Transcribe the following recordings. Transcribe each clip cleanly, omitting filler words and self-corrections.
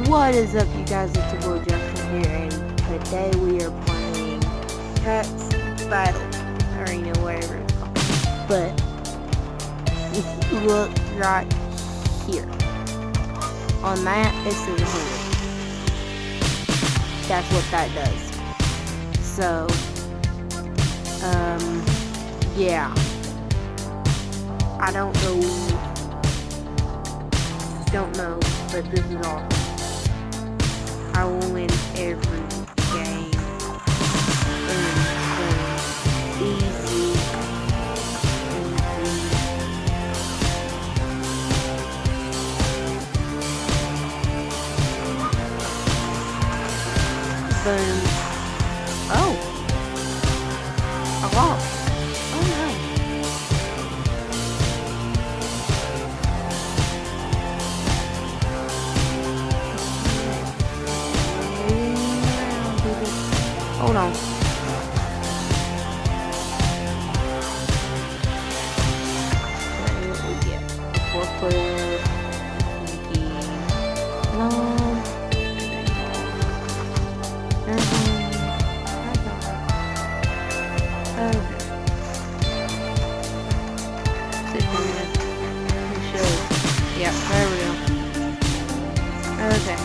What is up, you guys? It's your boy Justin here, and today we are playing Pets Battle, or whatever it's called. But if you look right here, on that it says 100. That's what that does. So, yeah. I don't know, but this is awesome. I will win every game. Easy. Boom. Oh. I lost. Oh no. Hold on. What we get? 4-player. No. Yep, there we go. Okay.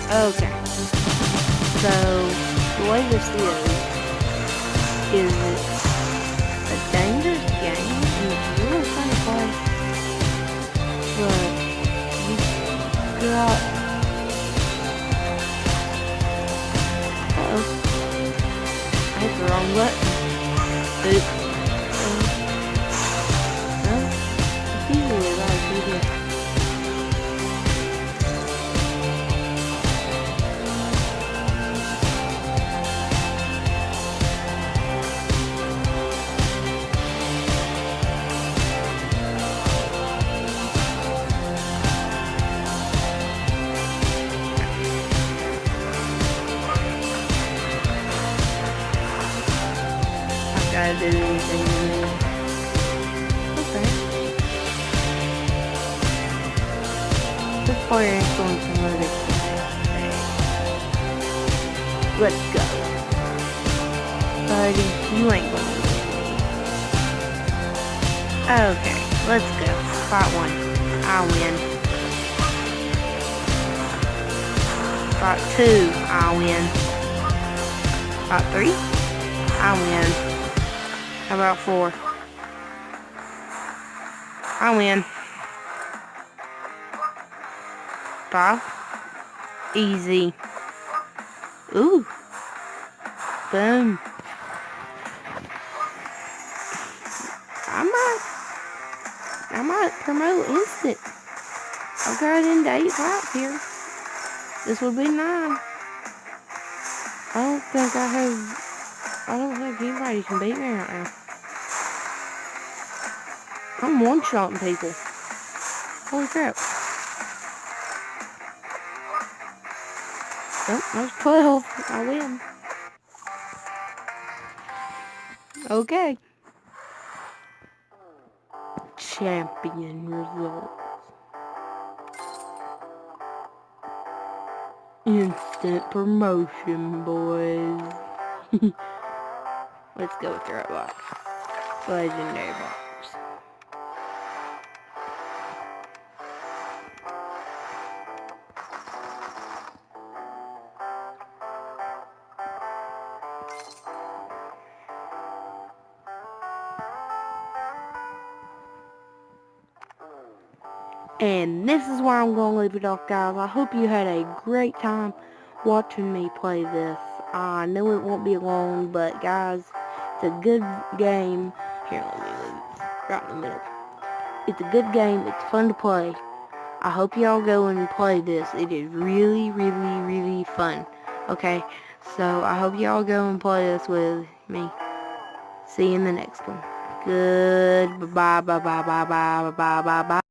Okay, so the way this is it's a dangerous game and it's really fun to play, but you got, I hit the wrong button. Oops. It's usually a lot of people. Gotta do anything in there. Okay. This player ain't going to murder today. Let's go. Buddy, you ain't going to murder me. Okay, let's go. Fight 1. I win. Fight 2. I win. Fight 3. I win. How about 4? I win. 5. Easy. Ooh. Boom. I might promote instant. I've got it into 8 fights here. This will be 9. I don't think anybody can beat me right now. I'm one-shotting people. Holy crap. Oh, that's 12. I win. Okay. Champion results. Instant promotion, boys. Let's go with the right box. Legendary box. And this is where I'm going to leave it off, guys. I hope you had a great time watching me play this. I know it won't be long, but guys, it's a good game. Here, let me leave it right in the middle. It's a good game. It's fun to play. I hope y'all go and play this. It is really, really, really fun. Okay, so I hope y'all go and play this with me. See you in the next one. Good. Bye, bye, bye, bye, bye, bye, bye, bye.